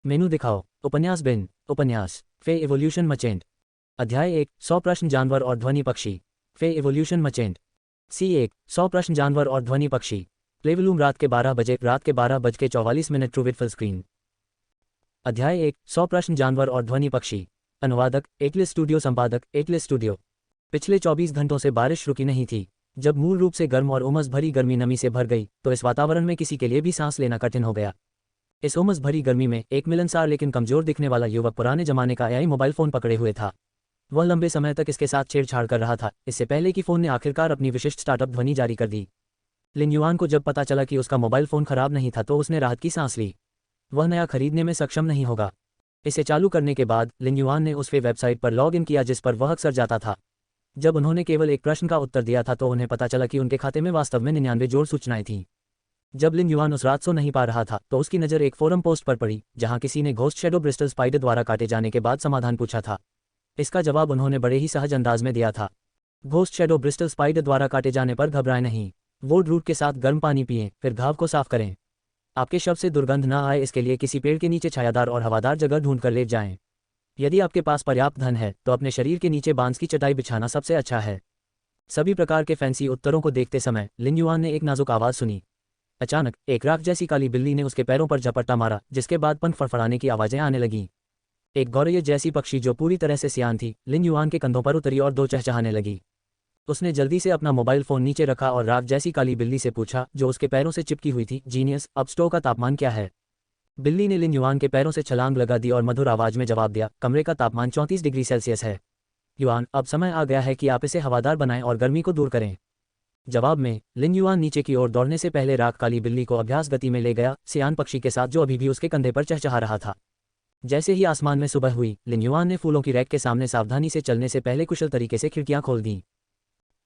मेनू दिखाओ। उपन्यास बिन। उपन्यास फे इवोल्यूशन मचेंट। अध्याय 1 100 प्रश्न जानवर और ध्वनि पक्षी। फे इवोल्यूशन मचेंट। C1 100 प्रश्न जानवर और ध्वनि पक्षी। प्लेवलूम रात के 12:44 ट्रू विथ फुल स्क्रीन। अध्याय 1 100 प्रश्न जानवर और ध्वनि पक्षी। अनुवादक एटलिस स्टूडियो। संपादक एटलिस स्टूडियो। पिछले 24 घंटों से बारिश रुकी नहीं थी। जब मूल रूप से गर्म और उमस भरी गर्मी नमी से भर गई तो इस वातावरण में किसी के लिए भी सांस लेना कठिन हो गया। इस उमस भरी गर्मी में एक मिलनसार लेकिन कमजोर दिखने वाला युवक पुराने जमाने का AI मोबाइल फोन पकड़े हुए था। वह लंबे समय तक इसके साथ छेड़छाड़ कर रहा था, इससे पहले कि फोन ने आखिरकार अपनी विशिष्ट स्टार्टअप ध्वनि जारी कर दी। लिन युआन को जब पता चला कि उसका मोबाइल फोन खराब नहीं था तो उसने राहत की सांस ली। वह नया खरीदने में सक्षम नहीं होगा। इसे चालू करने के बाद लिन युआन ने उस वेबसाइट पर लॉग इन किया जिस पर वह अक्सर जाता था। जब उन्होंने केवल एक प्रश्न का उत्तर दिया था तो उन्हें पता चला कि उनके खाते में वास्तव में 99 जोड़ सूचनाएं थीं। जब लिन युआन उस रात सो नहीं पा रहा था तो उसकी नज़र एक फोरम पोस्ट पर पड़ी जहां किसी ने घोस्ट शैडो ब्रिस्टल स्पाइडर द्वारा काटे जाने के बाद समाधान पूछा था। इसका जवाब उन्होंने बड़े ही सहज अंदाज में दिया था। घोस्ट शैडो ब्रिस्टल स्पाइडर द्वारा काटे जाने पर घबराएं नहीं। वुड रूट के साथ गर्म पानी पिएं, फिर घाव को साफ करें। आपके शव से दुर्गंध न आए इसके लिए किसी पेड़ के नीचे छायादार और हवादार जगह ढूंढकर लेट जाएं। यदि आपके पास पर्याप्त धन है तो अपने शरीर के नीचे बांस की चटाई बिछाना सबसे अच्छा है। सभी प्रकार के फैंसी उत्तरों को देखते समय लिन युआन ने एक नाजुक आवाज़ सुनी। अचानक एक राख जैसी काली बिल्ली ने उसके पैरों पर झपट्टा मारा, जिसके बाद पंख फड़फड़ाने की आवाज़ें आने लगीं। एक गौरैया जैसी पक्षी जो पूरी तरह से सियान थी लिन युआन के कंधों पर उतरी और दो चहचहाने लगी। उसने जल्दी से अपना मोबाइल फोन नीचे रखा और राख जैसी काली बिल्ली से पूछा जो उसके पैरों से चिपकी हुई थी, जीनियस, अब स्टोव का तापमान क्या है? बिल्ली ने लिन युआन के पैरों से छलांग लगा दी और मधुर आवाज में जवाब दिया, कमरे का तापमान 34 डिग्री सेल्सियस है। युआन, अब समय आ गया है कि आप इसे हवादार बनाएं और गर्मी को दूर करें। जवाब में लिन युआन नीचे की ओर दौड़ने से पहले राख काली बिल्ली को अभ्यास गति में ले गया, सियान पक्षी के साथ जो अभी भी उसके कंधे पर चहचहा रहा था। जैसे ही आसमान में सुबह हुई, लिन युआन ने फूलों की रैक के सामने सावधानी से चलने से पहले कुशल तरीके से खिड़कियां खोल दीं।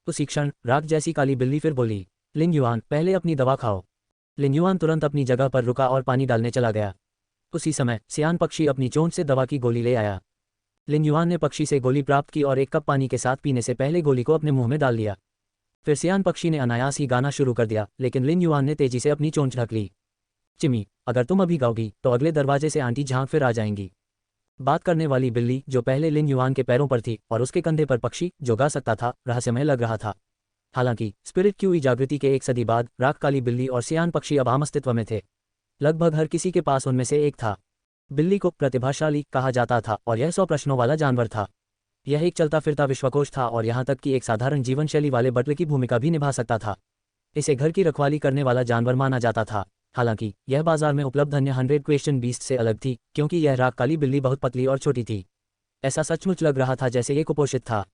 उसी क्षण राख जैसी काली बिल्ली फिर बोली, लिन युआन, पहले अपनी दवा खाओ। लिन युआन तुरंत अपनी जगह पर रुका और पानी डालने चला गया। उसी समय सियान पक्षी अपनी चोंच से दवा की गोली ले आया। लिन युआन ने पक्षी से गोली प्राप्त की और एक कप पानी के साथ पीने से पहले गोली को अपने मुंह में डाल लिया। फिर सियान पक्षी ने अनायास ही गाना शुरू कर दिया, लेकिन लिन युआन ने तेजी से अपनी चोंच ढक ली। चिमी, अगर तुम अभी गाओगी तो अगले दरवाजे से आंटी झांक फिर आ जाएंगी। बात करने वाली बिल्ली जो पहले लिन युआन के पैरों पर थी और उसके कंधे पर पक्षी जो गा सकता था, रहस्यमय लग रहा था। हालांकि स्पिरिट क्यू जागृति के एक सदी बाद राख काली बिल्ली और सियान पक्षी अब आम अस्तित्व में थे। लगभग हर किसी के पास उनमें से एक था। बिल्ली को प्रतिभाशाली कहा जाता था और यह 100 प्रश्नों वाला जानवर था। यह एक चलता फिरता विश्वकोश था और यहाँ तक कि एक साधारण जीवन शैली वाले बटले की भूमिका भी निभा सकता था। इसे घर की रखवाली करने वाला जानवर माना जाता था। हालांकि यह बाजार में उपलब्ध अन्य 100 क्वेश्चन बीस्ट से अलग थी, क्योंकि यह राख काली बिल्ली बहुत पतली और छोटी थी। ऐसा सचमुच लग रहा था जैसे ये कुपोषित था।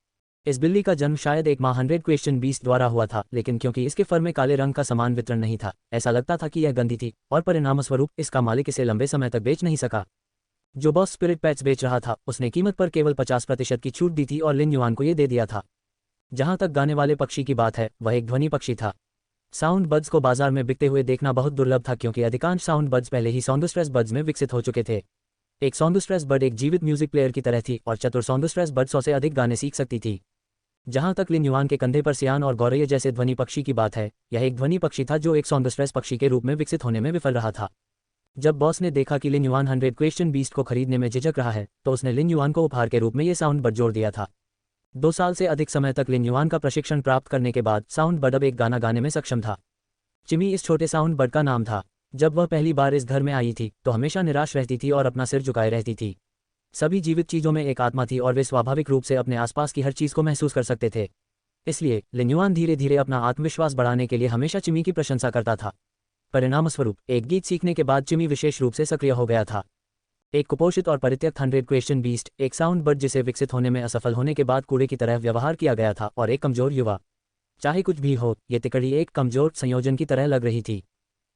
इस बिल्ली का जन्म शायद एक माँ 100 क्वेश्चन बीस्ट द्वारा हुआ था, लेकिन क्योंकि इसके फर में काले रंग का समान वितरण नहीं था, ऐसा लगता था कि यह गंदी थी और परिणामस्वरूप इसका मालिक इसे लंबे समय तक बेच नहीं सका। जो बॉस स्पिरिट पेट्स बेच रहा था उसने कीमत पर केवल 50% की छूट दी थी और लिन युआन को ये दे दिया था। जहां तक गाने वाले पक्षी की बात है, वह एक ध्वनि पक्षी था। साउंड बड्स को बाजार में बिकते हुए देखना बहुत दुर्लभ था, क्योंकि अधिकांश साउंड बड्स पहले ही साउंडस्ट्रेस बड्स में विकसित हो चुके थे। एक साउंडस्ट्रेस बड एक जीवित म्यूजिक प्लेयर की तरह थी और चतुर साउंडस्ट्रेस बड 100 से अधिक गाने सीख सकती थी। जहां तक लिन युआन के कंधे पर सियान और गौरैया जैसे ध्वनि पक्षी की बात है, यह एक ध्वनि पक्षी था जो एक साउंडस्ट्रेस पक्षी के रूप में विकसित होने में विफल रहा था। जब बॉस ने देखा कि लिन युआन 100 क्वेश्चन बीस्ट को खरीदने में झिझक रहा है, तो उसने लिन युआन को उपहार के रूप में ये साउंड बड जोड़ दिया था। 2 साल से अधिक समय तक लिन युआन का प्रशिक्षण प्राप्त करने के बाद साउंड बड अब एक गाना गाने में सक्षम था। चिमी इस छोटे साउंड बड का नाम था। जब वह पहली बार इस घर में आई थी तो हमेशा निराश रहती थी और अपना सिर झुकाए रहती थी। सभी जीवित चीज़ों में एक आत्मा थी और वे स्वाभाविक रूप से अपने आसपास की हर चीज़ को महसूस कर सकते थे। इसलिए लिन युआन धीरे धीरे अपना आत्मविश्वास बढ़ाने के लिए हमेशा चिमी की प्रशंसा करता था। परिणामस्वरूप एक गीत सीखने के बाद चिमी विशेष रूप से सक्रिय हो गया था। एक कुपोषित और परित्यक्त 100 क्वेश्चन बीस्ट, एक साउंड बड जिसे विकसित होने में असफल होने के बाद कूड़े की तरह व्यवहार किया गया था, और एक कमजोर युवा। चाहे कुछ भी हो, ये तिकड़ी एक कमजोर संयोजन की तरह लग रही थी।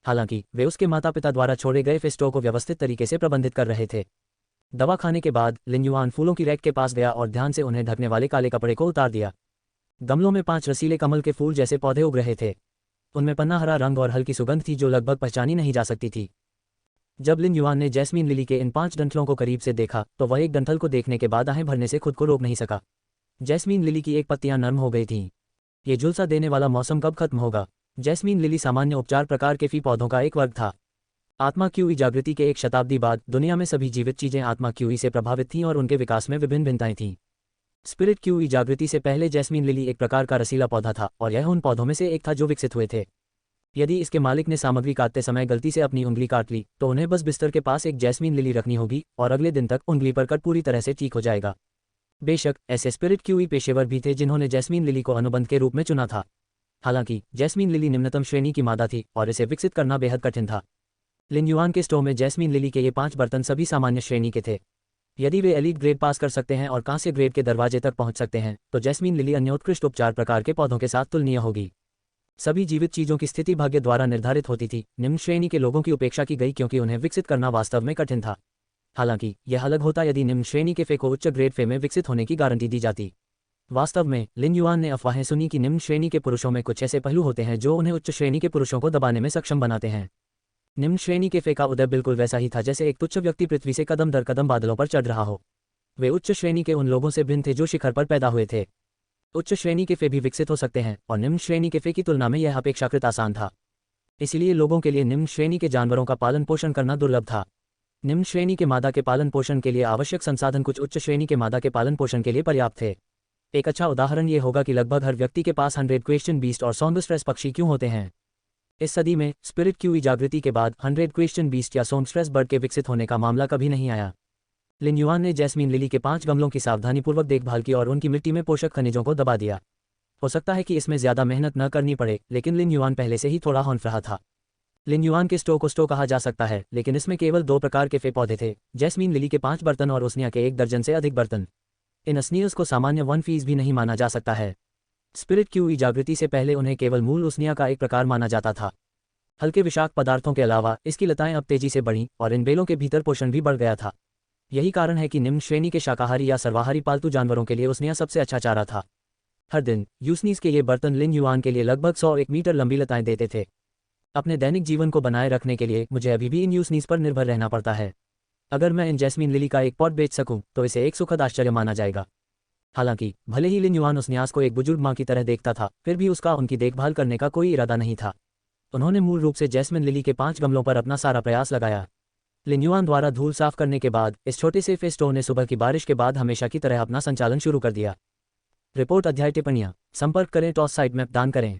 हालांकि वे उसके माता पिता द्वारा छोड़े गए फेस्टो को व्यवस्थित तरीके से प्रबंधित कर रहे थे। दवा खाने के बाद लिन युआन फूलों की रैक के पास गया और ध्यान से उन्हें ढकने वाले काले कपड़े को उतार दिया। गमलों में 5 रसीले कमल के फूल जैसे पौधे उग रहे थे। उनमें पन्ना हरा रंग और हल्की सुगंध थी जो लगभग पहचानी नहीं जा सकती थी। जब लिन युआन ने जैस्मीन लिली के इन 5 डंठलों को करीब से देखा तो वह एक डंठल को देखने के बाद आहें भरने से खुद को रोक नहीं सका। जैस्मीन लिली की एक पत्तियां नर्म हो गई थीं। ये झुलसा देने वाला मौसम कब खत्म होगा? जैस्मीन लिली सामान्य उपचार प्रकार के फी पौधों का एक वर्ग था। आत्मा क्यूई जागृति के एक शताब्दी बाद दुनिया में सभी जीवित चीजें आत्मा क्यूई से प्रभावित थीं और उनके विकास में विभिन्न भिन्नताएं थीं। स्पिरिट क्यूई जागृति से पहले जैस्मीन लिली एक प्रकार का रसीला पौधा था और यह उन पौधों में से एक था जो विकसित हुए थे। यदि इसके मालिक ने सामग्री काटते समय गलती से अपनी उंगली काट ली तो उन्हें बस बिस्तर के पास एक जैस्मीन लिली रखनी होगी और अगले दिन तक उंगली पर कट पूरी तरह से ठीक हो जाएगा। बेशक ऐसे स्पिरिट क्यूई पेशेवर भी थे जिन्होंने जैस्मीन लिली को अनुबंध के रूप में चुना था। हालांकि जैस्मीन लिली निम्नतम श्रेणी की मादा थी और इसे विकसित करना बेहद कठिन था। लिन युआन के स्टोव में जैस्मीन लिली के ये 5 बर्तन सभी सामान्य श्रेणी के थे। यदि वे एलीट ग्रेड पास कर सकते हैं और कांस्य ग्रेड के दरवाजे तक पहुंच सकते हैं तो जैस्मीन लिली अन्य उत्कृष्ट उपचार प्रकार के पौधों के साथ तुलनीय होगी। सभी जीवित चीजों की स्थिति भाग्य द्वारा निर्धारित होती थी। निम्न श्रेणी के लोगों की उपेक्षा की गई क्योंकि उन्हें विकसित करना वास्तव में कठिन था। हालांकि यह अलग होता यदि निम्न श्रेणी के फे को उच्च ग्रेड फे में विकसित होने की गारंटी दी जाती। वास्तव में लिन युआन ने अफवाहें सुनी कि निम्न श्रेणी के पुरुषों में कुछ ऐसे पहलू होते हैं जो उन्हें उच्च श्रेणी के पुरुषों को दबाने में सक्षम बनाते हैं। निम्न श्रेणी के फे का उदय बिल्कुल वैसा ही था जैसे एक तुच्छ व्यक्ति पृथ्वी से कदम दर कदम बादलों पर चढ़ रहा हो। वे उच्च श्रेणी के उन लोगों से भिन्न थे जो शिखर पर पैदा हुए थे। उच्च श्रेणी के फे भी विकसित हो सकते हैं और निम्न श्रेणी के फे की तुलना में यह अपेक्षाकृत आसान था। इसलिए लोगों के लिए निम्न श्रेणी के जानवरों का पालन पोषण करना दुर्लभ था। निम्न श्रेणी के मादा के पालन पोषण के लिए आवश्यक संसाधन कुछ उच्च श्रेणी के मादा के पालन पोषण के लिए पर्याप्त थे। एक अच्छा उदाहरण ये होगा कि लगभग हर व्यक्ति के पास 100 क्वेश्चन बीस्ट और सॉन्गस्ट्रेस पक्षी क्यों होते हैं। इस सदी में स्पिरिट क्यूई जागृति के बाद 100 क्वेश्चन बीस्ट या सॉन्गस्ट्रेस बर्ड के विकसित होने का मामला कभी नहीं आया। लिन युआन ने जैस्मीन लिली के 5 गमलों की सावधानीपूर्वक देखभाल की और उनकी मिट्टी में पोषक खनिजों को दबा दिया। हो सकता है कि इसमें ज्यादा मेहनत न करनी पड़े, लेकिन लिन युआन पहले से ही थोड़ा हौंफ रहा था। लिन युआन के स्टो को स्टो कहा जा सकता है, लेकिन इसमें केवल 2 प्रकार के फे पौधे थे, जैस्मीन लिली के 5 बर्तन और उसनिया के 1 दर्जन से अधिक बर्तन। इन असनियर्स को सामान्य 1% भी नहीं माना जा सकता है। स्पिरिट क्यूई जागृति से पहले उन्हें केवल मूल उसनिया का एक प्रकार माना जाता था। हल्के विषाक्त पदार्थों के अलावा इसकी लताएं अब तेजी से बढ़ीं और इन बेलों के भीतर पोषण भी बढ़ गया था। यही कारण है कि निम्न श्रेणी के शाकाहारी या सर्वाहारी पालतू जानवरों के लिए उसनिया सबसे अच्छा चारा था। हर दिन यूसनीस के ये बर्तन लिन युआन के लिए लगभग 101 मीटर लंबी लताएं देते थे। अपने दैनिक जीवन को बनाए रखने के लिए मुझे अभी भी इन यूसनीस पर निर्भर रहना पड़ता है। अगर मैं इन जैस्मीन लिली का एक पॉट बेच सकूं तो इसे एक सुखद आश्चर्य माना जाएगा। हालांकि भले ही लिन युआन उस न्यास को एक बुजुर्ग मां की तरह देखता था, फिर भी उसका उनकी देखभाल करने का कोई इरादा नहीं था। उन्होंने मूल रूप से जैस्मिन लिली के 5 गमलों पर अपना सारा प्रयास लगाया। लिन युआन द्वारा धूल साफ करने के बाद इस छोटे से फेस्टो ने सुबह की बारिश के बाद हमेशा की तरह अपना संचालन शुरू कर दिया। रिपोर्ट अध्याय टिप्पणियां संपर्क करें टॉस साइट में दान करें।